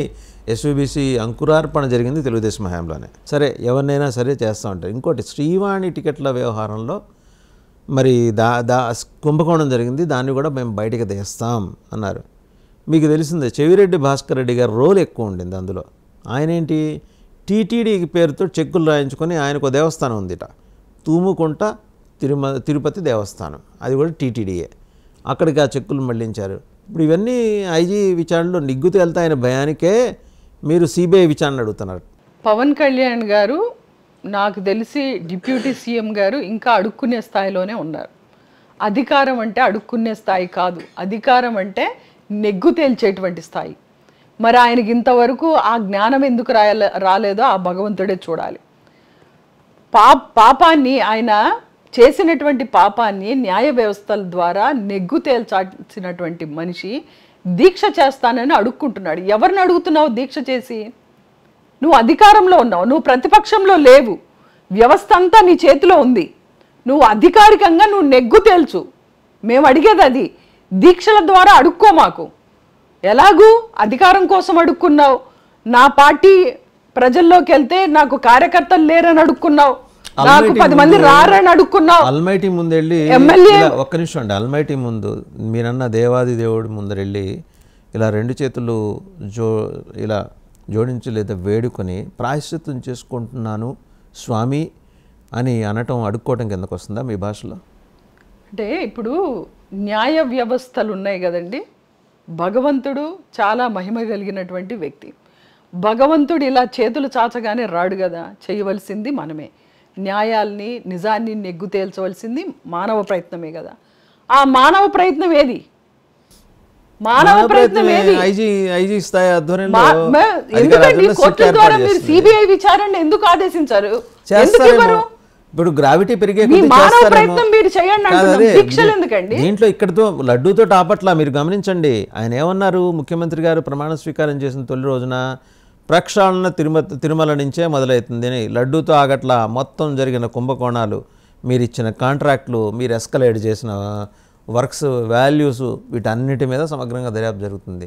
ఎస్వీబీసీ అంకురార్పణ జరిగింది తెలుగుదేశం హయాంలోనే. సరే, ఎవరినైనా సరే చేస్తూ ఉంటారు. ఇంకోటి, శ్రీవాణి టికెట్ల వ్యవహారంలో మరి కుంభకోణం జరిగింది, దాన్ని కూడా మేము బయటకు తీస్తాం అన్నారు. మీకు తెలిసిందే చెవిరెడ్డి భాస్కర్ రెడ్డి గారి రోల్ ఎక్కువ ఉండింది అందులో. ఆయన ఏంటి, టీటీడీ పేరుతో చెక్కులు రాయించుకొని ఆయనకు దేవస్థానం ఉందిట, తూముకుంట తిరుపతి దేవస్థానం, అది కూడా టీటీడీయే. అక్కడికి ఆ చెక్కులు మళ్లించారు. ఇప్పుడు ఇవన్నీ ఐజీ విచారణలో నిగ్గు తేలుతాయనే భయానికే మీరు సిబిఐ విచారణ అడుగుతున్నారు. పవన్ కళ్యాణ్ గారు నాకు తెలిసి డిప్యూటీ సీఎం గారు ఇంకా అడుక్కునే స్థాయిలోనే ఉన్నారు. అధికారం అంటే అడుక్కునే స్థాయి కాదు, అధికారం అంటే నెగ్గు తేల్చేటువంటి స్థాయి. మరి ఆయనకి ఇంతవరకు ఆ జ్ఞానం ఎందుకు రాలేదో ఆ భగవంతుడే చూడాలి. పాపాన్ని ఆయన చేసినటువంటి పాపాన్ని న్యాయ వ్యవస్థల ద్వారా నెగ్గు తేల్చాల్సినటువంటి మనిషి దీక్ష చేస్తానని అడుక్కుంటున్నాడు. ఎవరిని అడుగుతున్నావు దీక్ష చేసి? నువ్వు అధికారంలో ఉన్నావు, నువ్వు ప్రతిపక్షంలో లేవు, వ్యవస్థ అంతా నీ చేతిలో ఉంది. నువ్వు అధికారికంగా నువ్వు నెగ్గు తేల్చు. మేము అడిగేది అది. దీక్షల ద్వారా అడుక్కో మాకు. ఎలాగూ అధికారం కోసం అడుక్కున్నావు, నా పార్టీ ప్రజల్లోకి వెళ్తే నాకు కార్యకర్తలు లేరని అడుక్కున్నావు, నాకు 10 మంది రారని అడుక్కున్నావు. అల్మైటీ ముందు వెళ్ళి ఎమ్మెల్యే ఒక్క నిమిషం అండి, అల్మైటీ ముందు మీరన్న దేవాది దేవుడి ముందర వెళ్ళి ఇలా 2 చేతులు ఇలా జోడించి లేదా వేడుకొని ప్రాయశ్చిత్తం చేసుకుంటున్నాను స్వామి అని అనటం అడుక్కోవటం కిందకు వస్తుందా మీ భాషలో? అంటే ఇప్పుడు న్యాయ వ్యవస్థలు ఉన్నాయి కదండి. భగవంతుడు చాలా మహిమ కలిగినటువంటి వ్యక్తి. భగవంతుడు ఇలా చేతులు చాచగానే రాడు కదా, చేయవలసింది మనమే. న్యాయాల్ని నిజాన్ని నెగ్గు తేల్చవలసింది మానవ ప్రయత్నమే కదా. ఆ మానవ ప్రయత్నం ఏది? మానవ ప్రయత్నం ఏది? ఐజీ స్థాయి ఆధ్వర్యంలో ఎందుకండి కోర్టుల ద్వారా మీరు సిబిఐ విచారణ ఎందుకు ఆదేశించారు? ఎందుకు ఇవ్వరు? ఇప్పుడు గ్రావిటీ పెరిగే మానవ ప్రయత్నం మీరు చేయండి అంటున్నాం. శిక్షలు ఎందుకండి? దీంట్లో ఇక్కడతో లడ్డూతో టాపట్లా మీరు గమనించండి. ఆయన ఏమన్నారు? ముఖ్యమంత్రి గారు ప్రమాణ స్వీకారం చేసిన తొలి రోజున ప్రక్షాళన తిరుమల నుంచే మొదలవుతుంది అని, లడ్డూతో ఆగట్లా మొత్తం జరిగిన కుంభకోణాలు, మీరు ఇచ్చిన కాంట్రాక్ట్లు, మీరు ఎస్కలేట్ చేసిన వర్క్స్ వాల్యూస్, వీటన్నిటి మీద సమగ్రంగా దర్యాప్తు జరుగుతుంది.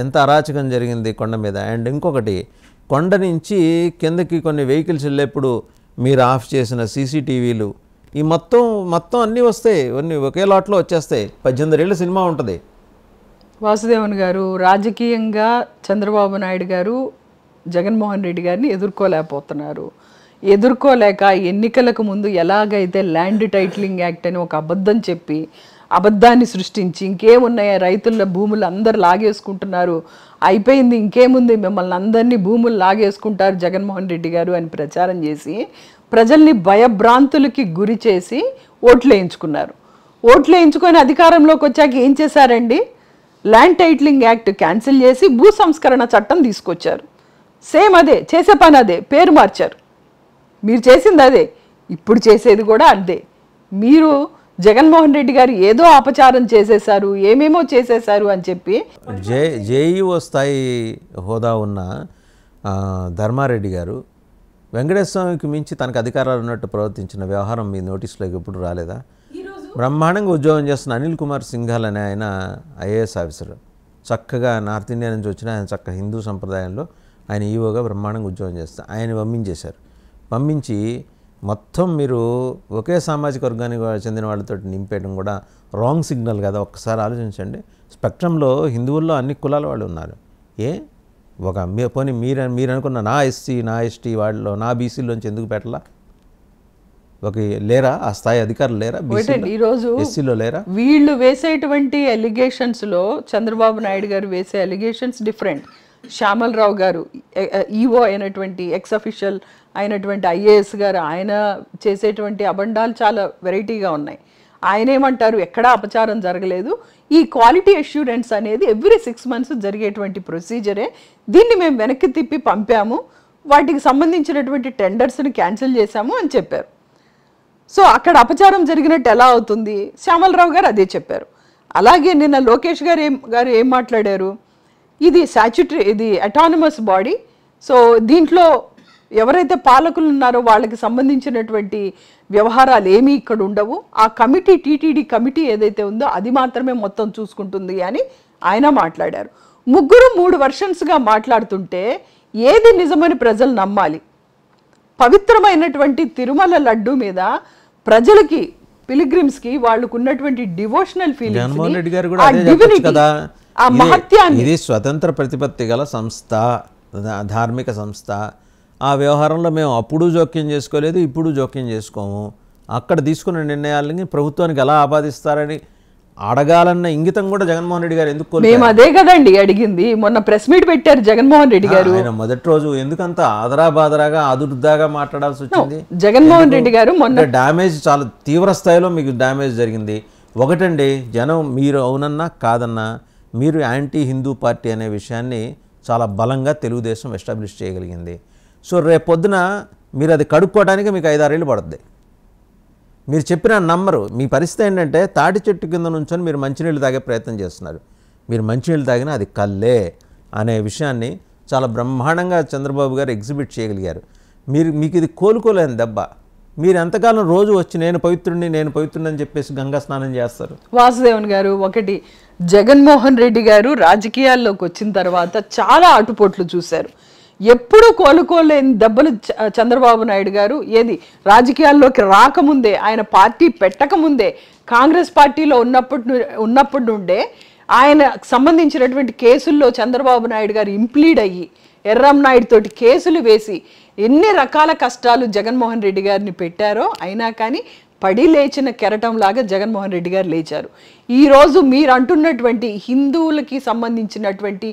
ఎంత అరాచకం జరిగింది కొండ మీద. అండ్ ఇంకొకటి, కొండ నుంచి కిందకి కొన్ని వెహికల్స్ వెళ్ళేప్పుడు మీరు ఆఫ్ చేసిన సీసీటీవీలు, ఈ మొత్తం అన్నీ వస్తాయి, అన్నీ ఒకే లాట్లో వచ్చేస్తాయి. 18 ఏళ్ళ సినిమా ఉంటుంది. వాసుదేవన్ గారు, రాజకీయంగా చంద్రబాబు నాయుడు గారు జగన్మోహన్ రెడ్డి గారిని ఎదుర్కోలేకపోతున్నారు. ఎదుర్కోలేక ఎన్నికలకు ముందు ఎలాగైతే ల్యాండ్ టైటిలింగ్ యాక్ట్ అని ఒక అబద్ధం చెప్పి అబద్ధాన్ని సృష్టించి ఇంకేమున్నాయా రైతుల భూములు అందరు లాగేసుకుంటున్నారు, అయిపోయింది ఇంకేముంది, మిమ్మల్ని అందరినీ భూములు లాగేసుకుంటారు జగన్మోహన్ రెడ్డి గారు అని ప్రచారం చేసి ప్రజల్ని భయభ్రాంతులకి గురి చేసి ఓట్లు వేయించుకున్నారు. ఓట్లు వేయించుకొని అధికారంలోకి వచ్చాక ఏం చేశారండి? ల్యాండ్ టైటిలింగ్ యాక్ట్ క్యాన్సిల్ చేసి భూ సంస్కరణ చట్టం తీసుకొచ్చారు. సేమ్ అదే, చేసే పని అదే, పేరు మార్చారు. మీరు చేసింది అదే, ఇప్పుడు చేసేది కూడా అదే. మీరు జగన్మోహన్ రెడ్డి గారు ఏదో అపచారం చేసేశారు, ఏమేమో చేసేశారు అని చెప్పి జేఈఓ స్థాయి హోదా ఉన్న ధర్మారెడ్డి గారు వెంకటేశ్వర స్వామికి మించి తనకు అధికారాలు ఉన్నట్టు ప్రవర్తించిన వ్యవహారం మీ నోటీసులోకి ఎప్పుడు రాలేదా? బ్రహ్మాండంగా ఉద్యోగం చేస్తున్న అనిల్ కుమార్ సింఘాల్ అనే ఆయన ఐఏఎస్ ఆఫీసర్, చక్కగా నార్త్ ఇండియా నుంచి వచ్చిన ఆయన చక్కగా హిందూ సంప్రదాయంలో ఆయన ఈవోగా బ్రహ్మాండంగా ఉద్యోగం చేస్తారు. ఆయన పంపించేశారు. పంపించి మొత్తం మీరు ఒకే సామాజిక వర్గానికి చెందిన వాళ్ళతో నింపేయడం కూడా రాంగ్ సిగ్నల్ కదా. ఒక్కసారి ఆలోచించండి. స్పెక్ట్రంలో హిందువుల్లో అన్ని కులాల వాళ్ళు ఉన్నారు. పోనీ మీరు అనుకున్న నా ఎస్సీ నా ఎస్టీ వాళ్ళలో నా బీసీలోంచి ఎందుకు పెట్టలా? లేరా ఆ స్థాయి అధికారులు లేరా? ఈరోజు ఎస్సీలో లేరా? వీళ్ళు వేసేటువంటి ఎలిగేషన్స్లో చంద్రబాబు నాయుడు గారు వేసే ఎలిగేషన్స్ డిఫరెంట్. శ్యామల్ రావు గారు ఈవో అయినటువంటి ఎక్స్ అఫీషియల్ అయినటువంటి ఐఏఎస్ గారు ఆయన చేసేటువంటి అబండాలు చాలా వెరైటీగా ఉన్నాయి. ఆయన ఏమంటారు, ఎక్కడా అపచారం జరగలేదు, ఈ క్వాలిటీ అష్యూరెన్స్ అనేది ఎవ్రీ 6 months జరిగేటువంటి ప్రొసీజరే, దీన్ని మేము వెనక్కి తిప్పి పంపాము, వాటికి సంబంధించినటువంటి టెండర్స్ని క్యాన్సిల్ చేశాము అని చెప్పారు. సో అక్కడ అపచారం జరిగినట్టు ఎలా అవుతుంది? శ్యామలరావు గారు అదే చెప్పారు. అలాగే నిన్న లోకేష్ గారు ఏం మాట్లాడారు, ఇది స్టాట్యూటరీ, ఇది అటానమస్ బాడీ, సో దీంట్లో ఎవరైతే పాలకులు ఉన్నారో వాళ్ళకి సంబంధించినటువంటి వ్యవహారాలు ఏమీ ఇక్కడ ఉండవు, ఆ కమిటీ టీటీడీ కమిటీ ఏదైతే ఉందో అది మాత్రమే మొత్తం చూసుకుంటుంది అని ఆయన మాట్లాడారు. ముగ్గురు 3 వర్షన్స్గా మాట్లాడుతుంటే ఏది నిజమని ప్రజలు నమ్మాలి? పవిత్రమైనటువంటి తిరుమల లడ్డు మీద ప్రజలకి, పిలిగ్రిమ్స్కి వాళ్ళకు ఉన్నటువంటి డివోషనల్ ఫీలింగ్స్, ఆ మహత్యాన్ని, ఇది స్వతంత్ర ప్రతిపత్తి గల సంస్థ, ధార్మిక సంస్థ. ఆ వ్యవహారంలో మేము అప్పుడు జోక్యం చేసుకోలేదు, ఇప్పుడు జోక్యం చేసుకోము. అక్కడ తీసుకున్న నిర్ణయాలని ప్రభుత్వానికి ఎలా ఆపాదిస్తారని అడగాలన్న ఇంగితం కూడా జగన్మోహన్ రెడ్డి గారు ఎందుకు? మేము అదే కదండి అడిగింది. మొన్న ప్రెస్ మీట్ పెట్టారు జగన్మోహన్ రెడ్డి గారు. ఆయన మొదటి రోజు ఎందుకంత ఆదరాబాదరాగా ఆదుర్దాగా మాట్లాడాల్సి వచ్చింది? జగన్మోహన్ రెడ్డి గారు మొన్న డ్యామేజ్ చాలా తీవ్ర స్థాయిలో మీకు డ్యామేజ్ జరిగింది. ఒకటండి, జనం మీరు అవునన్నా కాదన్నా మీరు యాంటీ హిందూ పార్టీ అనే విషయాన్ని చాలా బలంగా తెలుగుదేశం ఎస్టాబ్లిష్ చేయగలిగింది. సో రేపొద్దున మీరు అది కడుక్కోవడానికి మీకు 5-6 ఏళ్ళు పడుతుంది. మీరు చెప్పిన నంబరు, మీ పరిస్థితి ఏంటంటే తాటి చెట్టు కింద నుంచొని మీరు మంచినీళ్ళు తాగే ప్రయత్నం చేస్తున్నారు. మీరు మంచినీళ్ళు తాగినా అది కల్లే అనే విషయాన్ని చాలా బ్రహ్మాండంగా చంద్రబాబు గారు ఎగ్జిబిట్ చేయగలిగారు. మీకు ఇది కోలుకోలేని దెబ్బ. మీరు ఎంతకాలం రోజు వచ్చి నేను పవిత్రుడిని అని చెప్పేసి గంగా స్నానం చేస్తారు? వాసుదేవన్ గారు, ఒకటి జగన్మోహన్ రెడ్డి గారు రాజకీయాల్లోకి వచ్చిన తర్వాత చాలా అటుపోట్లు చూశారు. ఎప్పుడు కోలుకోలేని దెబ్బలు చంద్రబాబు నాయుడు గారు ఏది రాజకీయాల్లోకి రాకముందే, ఆయన పార్టీ పెట్టకముందే, కాంగ్రెస్ పార్టీలో ఉన్నప్పటి నుండే ఆయన సంబంధించినటువంటి కేసుల్లో చంద్రబాబు నాయుడు గారు ఇంప్లీడ్ అయ్యి ఎర్రం నాయుడు తోటి కేసులు వేసి ఎన్ని రకాల కష్టాలు జగన్మోహన్ రెడ్డి గారిని పెట్టారో, అయినా కానీ పడి లేచిన కెరటంలాగా జగన్మోహన్ రెడ్డి గారు లేచారు. ఈరోజు మీరు అంటున్నటువంటి హిందువులకి సంబంధించినటువంటి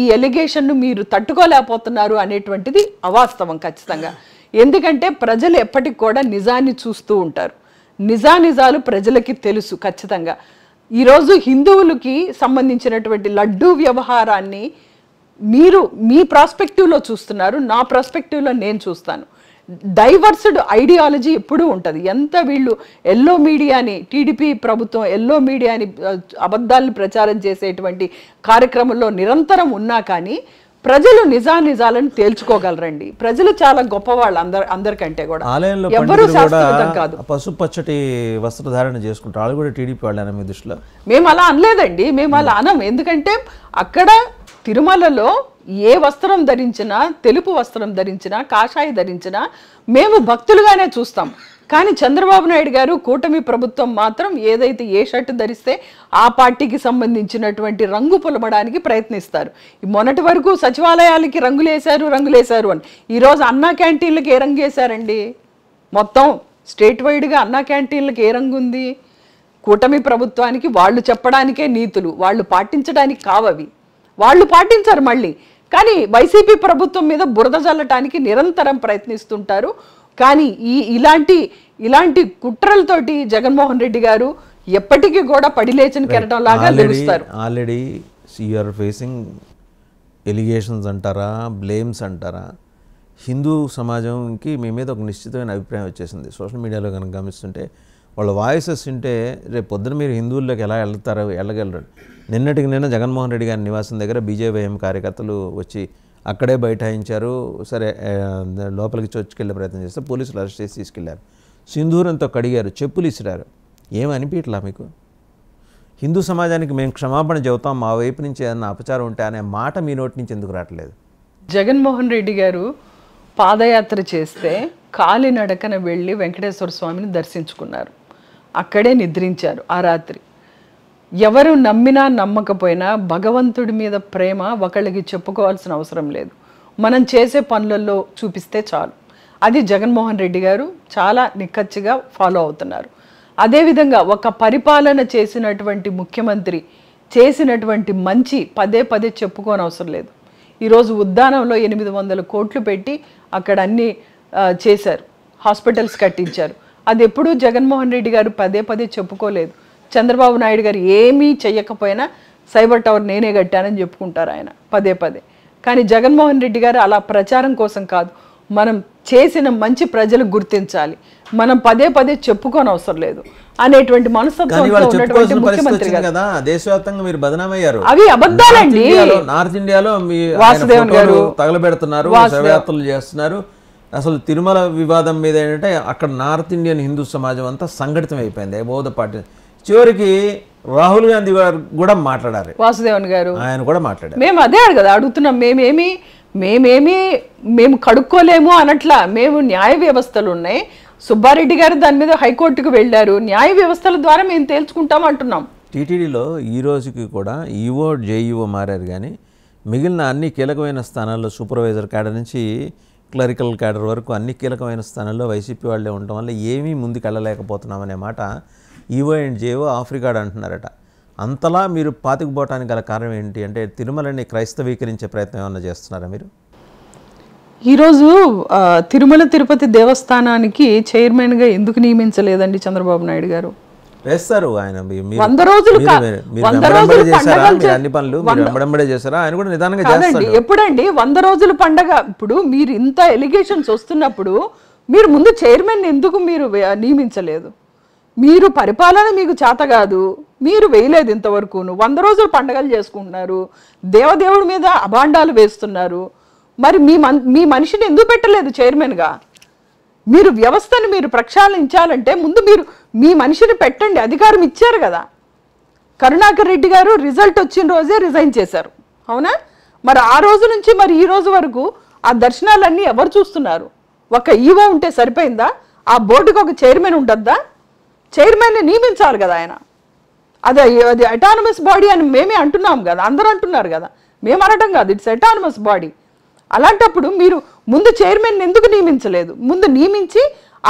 ఈ ఎలిగేషన్ను మీరు తట్టుకోలేకపోతున్నారు అనేటువంటిది అవాస్తవం ఖచ్చితంగా. ఎందుకంటే ప్రజలు ఎప్పటికి కూడా నిజాన్ని చూస్తూ ఉంటారు. నిజాలు ప్రజలకి తెలుసు ఖచ్చితంగా. ఈరోజు హిందువులకి సంబంధించినటువంటి లడ్డూ వ్యవహారాన్ని మీరు మీ ప్రాస్పెక్టివ్లో చూస్తున్నారు, నా ప్రాస్పెక్టివ్లో నేను చూస్తాను. డైవర్స్డ్ ఐడియాలజీ ఎప్పుడూ ఉంటుంది. ఎంత వీళ్ళు ఎల్లో మీడియాని, టీడీపీ ప్రభుత్వం ఎల్లో మీడియాని అబద్ధాలను ప్రచారం చేసేటువంటి కార్యక్రమంలో నిరంతరం ఉన్నా కానీ ప్రజలు నిజాలను తేల్చుకోగలరండి. ప్రజలు చాలా గొప్పవాళ్ళు, అందరికంటే కూడా. ఆలయంలో ఎవరు శాస్త్రవేత్తం కాదు. పసుపచ్చటి వస్త్రధారణ చేసుకుంటారు, వాళ్ళు కూడా టీడీపీ వాళ్ళని మీ దృష్టిలో? మేము అలా అనలేదండి, మేము అలా అనం. ఎందుకంటే అక్కడ తిరుమలలో ఏ వస్త్రం ధరించినా, తెలుపు వస్త్రం ధరించినా, కాషాయ ధరించినా మేము భక్తులుగానే చూస్తాం. కానీ చంద్రబాబు నాయుడు గారు, కూటమి ప్రభుత్వం మాత్రం ఏదైతే ఏ షర్ట్ ధరిస్తే ఆ పార్టీకి సంబంధించినటువంటి రంగు పులమడానికి ప్రయత్నిస్తారు. మొన్నటి వరకు సచివాలయాలకి రంగులేశారు అని, ఈరోజు అన్నా క్యాంటీన్లకు ఏ రంగు వేశారండి? మొత్తం స్టేట్ వైడ్గా అన్నా క్యాంటీన్లకు ఏ రంగు ఉంది? కూటమి ప్రభుత్వానికి వాళ్ళు చెప్పడానికే నీతులు, వాళ్ళు పాటించడానికి కావవి. వాళ్ళు పాటించారు మళ్ళీ, కానీ వైసీపీ ప్రభుత్వం మీద బురద జల్లటానికి నిరంతరం ప్రయత్నిస్తుంటారు. కానీ ఇలాంటి కుట్రలతోటి జగన్మోహన్ రెడ్డి గారు ఎప్పటికీ కూడా పడిలేచిన కెరటం లాగా నిలుస్తారు. ఆల్రెడీ యూఆర్ ఫేసింగ్ ఎలిగేషన్స్ అంటారా, బ్లేమ్స్ అంటారా? హిందూ సమాజంకి మీ మీద ఒక నిశ్చితమైన అభిప్రాయం వచ్చేసింది. సోషల్ మీడియాలో కనుక గమనిస్తుంటే వాళ్ళ వాయిసెస్ ఉంటే రేపు పొద్దున మీరు హిందువుల్లోకి ఎలా వెళ్ళగలరు? నిన్నటికి నిన్న జగన్మోహన్ రెడ్డి గారి నివాసం దగ్గర బీజేవైఎం కార్యకర్తలు వచ్చి అక్కడే బైఠాయించారు. సరే, లోపలికి చొచ్చుకెళ్ళే ప్రయత్నం చేస్తే పోలీసులు అరెస్ట్ చేసి తీసుకెళ్లారు. సింధూరంతో కడిగారు, చెప్పులు ఇసిరారు. ఏమనిపించట్లా మీకు? హిందూ సమాజానికి మేము క్షమాపణ చెబుతాం, మా వైపు నుంచి ఏదన్నా అపచారం ఉంటే అనే మాట మీ నోటి నుంచి ఎందుకు రావట్లేదు? జగన్మోహన్ రెడ్డి గారు పాదయాత్ర చేస్తే కాలినడకన వెళ్ళి వెంకటేశ్వర స్వామిని దర్శించుకున్నారు. అక్కడే నిద్రించారు ఆ రాత్రి. ఎవరు నమ్మినా నమ్మకపోయినా భగవంతుడి మీద ప్రేమ ఒకళ్ళకి చెప్పుకోవాల్సిన అవసరం లేదు. మనం చేసే పనులలో చూపిస్తే చాలు. అది జగన్మోహన్ రెడ్డి గారు చాలా నిక్కచ్చిగా ఫాలో అవుతున్నారు. అదేవిధంగా ఒక పరిపాలన చేసినటువంటి ముఖ్యమంత్రి చేసినటువంటి మంచి పదే చెప్పుకోనవసరం లేదు. ఈరోజు ఉద్దానంలో 800 కోట్లు పెట్టి అక్కడ అన్నీ చేశారు, హాస్పిటల్స్ కట్టించారు. అది ఎప్పుడూ జగన్మోహన్ రెడ్డి గారు పదే చెప్పుకోలేదు. చంద్రబాబు నాయుడు గారు ఏమీ చెయ్యకపోయినా సైబర్ టవర్ నేనే కట్టానని చెప్పుకుంటారు ఆయన పదే. కానీ జగన్మోహన్ రెడ్డి గారు అలా ప్రచారం కోసం కాదు, మనం చేసిన మంచి ప్రజలు గుర్తించాలి, మనం పదే చెప్పుకోని అవసరం లేదు అనేటువంటి మనస్తత్వంతో ఉన్నటువంటి ముఖ్యమంత్రి కదా. దేశవ్యాప్తంగా మీరు బదనామయ్యారు. అవి అబద్ధాలండి. నార్త్ ఇండియాలో వాసుదేవన్ గారు తగలబెడుతున్నారు, శవయాత్రలు చేస్తున్నారు. అసలు తిరుమల వివాదం మీద ఏంటంటే అక్కడ నార్త్ ఇండియన్ హిందూ సమాజం అంతా సంఘటితం అయిపోయింది. బౌద్ధ పార్టీ చివరికి రాహుల్ గాంధీ గారు కూడా మాట్లాడారు, వాసుదేవన్ గారు ఆయన కూడా మాట్లాడారు. మేము అదే కదా అడుగుతున్నాం, మేము కడుక్కోలేము అనట్లా. మేము న్యాయ వ్యవస్థలు ఉన్నాయి. సుబ్బారెడ్డి గారు దాని మీద హైకోర్టుకు వెళ్ళారు, న్యాయ వ్యవస్థల ద్వారా మేము తేల్చుకుంటాం అంటున్నాం. టీటీడీలో ఈ రోజుకి కూడా ఈఓ జేఈఓ మారారు, కానీ మిగిలిన అన్ని కీలకమైన స్థానాల్లో సూపర్వైజర్ క్యాడర్ నుంచి క్లరికల్ క్యాడర్ వరకు అన్ని కీలకమైన స్థానాల్లో వైసీపీ వాళ్ళే ఉండటం వల్ల ఏమీ ముందుకు వెళ్ళలేకపోతున్నామనే మాట ఈఓ అండ్ జేఓ ఆఫ్రికాడ్ అంటున్నారట. అంతలా మీరు పాతుకుపోవటానికి గల కారణం ఏంటి? అంటే తిరుమలని క్రైస్తవీకరించే ప్రయత్నం ఏమన్నా చేస్తున్నారా మీరు? ఈరోజు తిరుమల తిరుపతి దేవస్థానానికి చైర్మన్గా ఎందుకు నియమించలేదండి చంద్రబాబు నాయుడు గారు? వేస్తారు ఆయన. 100 రోజులు అన్ని పనులు వెంబడే చేశారా? ఆయన కూడా నిదానంగా చేస్తాడు. ఎప్పుడండి 100 రోజుల పండగ? ఇప్పుడు మీరు ఇంత ఎలిగేషన్స్ వస్తున్నప్పుడు మీరు ముందు చైర్మన్ ఎందుకు మీరు నియమించలేదు? మీరు పరిపాలన మీకు చేత కాదు, మీరు వేయలేదు ఇంతవరకు. 100 రోజులు పండగలు చేసుకుంటున్నారు, దేవదేవుడి మీద అభాండాలు వేస్తున్నారు. మరి మీ మనిషిని ఎందుకు పెట్టలేదు చైర్మన్గా? మీరు వ్యవస్థను మీరు ప్రక్షాళించాలంటే ముందు మీరు మీ మనిషిని పెట్టండి. అధికారం ఇచ్చారు కదా. కరుణాకర్ రెడ్డి గారు రిజల్ట్ వచ్చిన రోజే రిజైన్ చేశారు, అవునా? మరి ఆ రోజు నుంచి మరి ఈ రోజు వరకు ఆ దర్శనాలన్నీ ఎవరు చూస్తున్నారు? ఒక ఈవో ఉంటే సరిపోయిందా? ఆ బోర్డుకి ఒక చైర్మన్ ఉండద్దా? చైర్మన్ని నియమించాలి కదా ఆయన. అది అటానమస్ బాడీ అని మేమే అంటున్నాం కదా, అందరూ అంటున్నారు కదా, మేము అనటం కాదు, ఇట్స్ అటానమస్ బాడీ. అలాంటప్పుడు మీరు ముందు చైర్మన్ ఎందుకు నియమించలేదు? ముందు నియమించి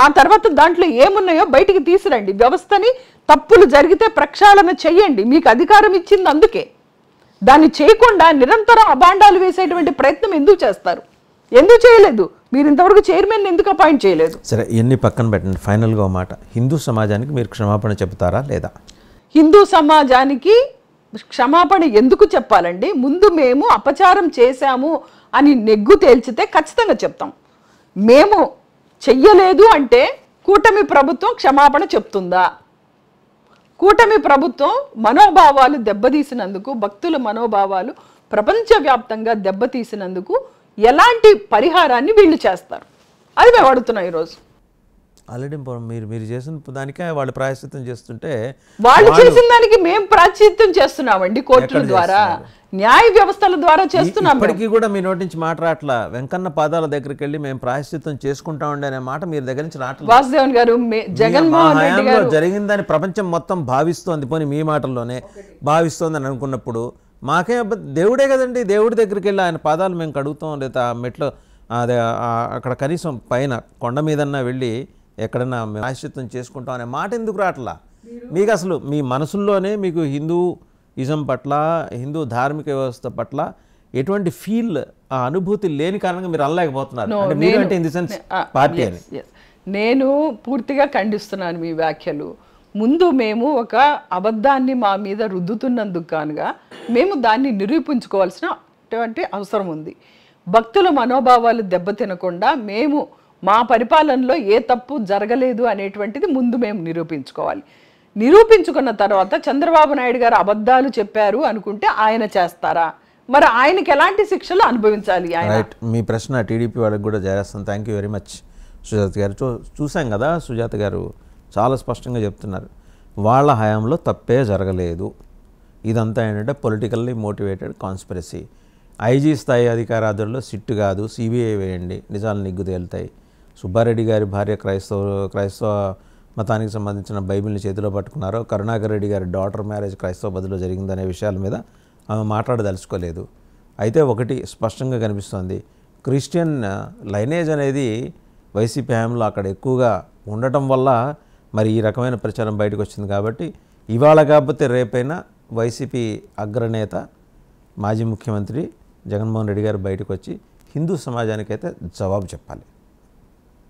ఆ తర్వాత దాంట్లో ఏమున్నాయో బయటికి తీసురండి. వ్యవస్థని తప్పులు జరిగితే ప్రక్షాళన చెయ్యండి. మీకు అధికారం ఇచ్చింది అందుకే. దాన్ని చేయకుండా నిరంతరం అభాండాలు వేసేటువంటి ప్రయత్నం ఎందుకు చేస్తారు? ఎందుకు చేయలేదు? మీరు ఇంతవరకు చైర్మన్ ఎందుకు అపాయింట్ చేయలేదు? సరే, ఇవన్నీ పక్కన పెట్టండి. ఫైనల్గా ఒక మాట, హిందూ సమాజానికి మీరు క్షమాపణ చెబుతారా లేదా? హిందూ సమాజానికి క్షమాపణ ఎందుకు చెప్పాలండి? ముందు మేము అపచారం చేశాము అని నెగ్గు తేల్చితే ఖచ్చితంగా చెప్తాం. మేము చెయ్యలేదు అంటే కూటమి ప్రభుత్వం క్షమాపణ చెప్తుందా? కూటమి ప్రభుత్వం మనోభావాలు దెబ్బతీసినందుకు, భక్తుల మనోభావాలు ప్రపంచవ్యాప్తంగా దెబ్బతీసినందుకు ఎలాంటి పరిహారాన్ని వీళ్ళు చేస్తారు? అది మేము అడుగుతున్నాం ఈరోజు. ఆల్రెడీ మీరు చేసిన దానికే వాళ్ళు ప్రాయశ్చిత్తం చేస్తుంటే వాళ్ళు చేసిన దానికి మేము ప్రాయశ్చిత్తం చేస్తున్నామండి. కోర్టుల ద్వారా, న్యాయ వ్యవస్థల ద్వారా చేస్తున్నాం. ఇప్పటికీ కూడా మీ నోటి నుంచి మాట రాట్లా. వెంకన్న పాదాల దగ్గరికి వెళ్ళి మేము ప్రాయశ్చిత్తం చేసుకుంటామండి అనే మాట మీరు దగ్గర నుంచి రావట్లేదు. వాసుదేవన్ గారు, జగన్మోహన్ రెడ్డి గారు జరిగిందని ప్రపంచం మొత్తం భావిస్తోంది, పోనీ మీ మాటల్లోనే భావిస్తోంది అని అనుకున్నప్పుడు మాకే దేవుడే కదండి. దేవుడి దగ్గరికి వెళ్ళి ఆయన పాదాలు మేము కడుగుతాం, లేదా మెట్లు అదే అక్కడ కనీసం పైన కొండ మీదన్నా వెళ్ళి ఎక్కడన్నా ప్రాయశ్చిత్తం చేసుకుంటాం అనే మాట ఎందుకు రావట్లా మీకు? అసలు మీ మనసుల్లోనే మీకు హిందూయిజం పట్ల, హిందూ ధార్మిక వ్యవస్థ పట్ల ఎటువంటి ఫీల్, ఆ అనుభూతి లేని కారణంగా మీరు అనలేకపోతున్నారు. అంటే మీరు అంటే ఇన్ ది సెన్స్ పార్టీ అని. నేను పూర్తిగా ఖండిస్తున్నాను మీ వ్యాఖ్యలు. ముందు మేము ఒక అబద్ధాన్ని మా మీద రుద్దుతున్నందుకు కానుగా మేము దాన్ని నిరూపించుకోవాల్సినటువంటి అవసరం ఉంది. భక్తుల మనోభావాలు దెబ్బతినకుండా మేము మా పరిపాలనలో ఏ తప్పు జరగలేదు అనేటువంటిది ముందు మేము నిరూపించుకోవాలి. నిరూపించుకున్న తర్వాత చంద్రబాబు నాయుడు గారు అబద్ధాలు చెప్పారు అనుకుంటే ఆయన చేస్తారా? మరి ఆయనకి ఎలాంటి శిక్షలు అనుభవించాలి ఆయన? రైట్, మీ ప్రశ్న టీడీపీ వాళ్ళకి కూడా చేస్తాను. Thank you very much Sujatha గారు. చూసాం కదా, సుజాత గారు చాలా స్పష్టంగా చెప్తున్నారు, వాళ్ళ హయాంలో తప్పే జరగలేదు, ఇదంతా ఏంటంటే పొలిటికల్లీ మోటివేటెడ్ కాన్స్పిరసీ. ఐజీ స్థాయి అధికారాదుల్లో సిట్టు కాదు, సిబిఐ వేయండి, నిజాలు నిగ్గు తేలుతాయి. సుబ్బారెడ్డి గారి భార్య క్రైస్తవ మతానికి సంబంధించిన బైబిల్ని చేతిలో పట్టుకున్నారో, కరుణాకర్ రెడ్డి గారి డాటర్ మ్యారేజ్ క్రైస్తవ బదిలో జరిగిందనే విషయాల మీద ఆమె మాట్లాడదలుచుకోలేదు. అయితే ఒకటి స్పష్టంగా కనిపిస్తోంది, క్రిస్టియన్ లైనేజ్ అనేది వైసీపీ హయాంలో అక్కడ ఎక్కువగా ఉండటం వల్ల మరి ఈ రకమైన ప్రచారం బయటకు వచ్చింది. కాబట్టి ఇవాళ కాకపోతే రేపైనా వైసీపీ అగ్రనేత మాజీ ముఖ్యమంత్రి జగన్మోహన్ రెడ్డి గారు బయటకు వచ్చి హిందూ సమాజానికైతే జవాబు చెప్పాలి.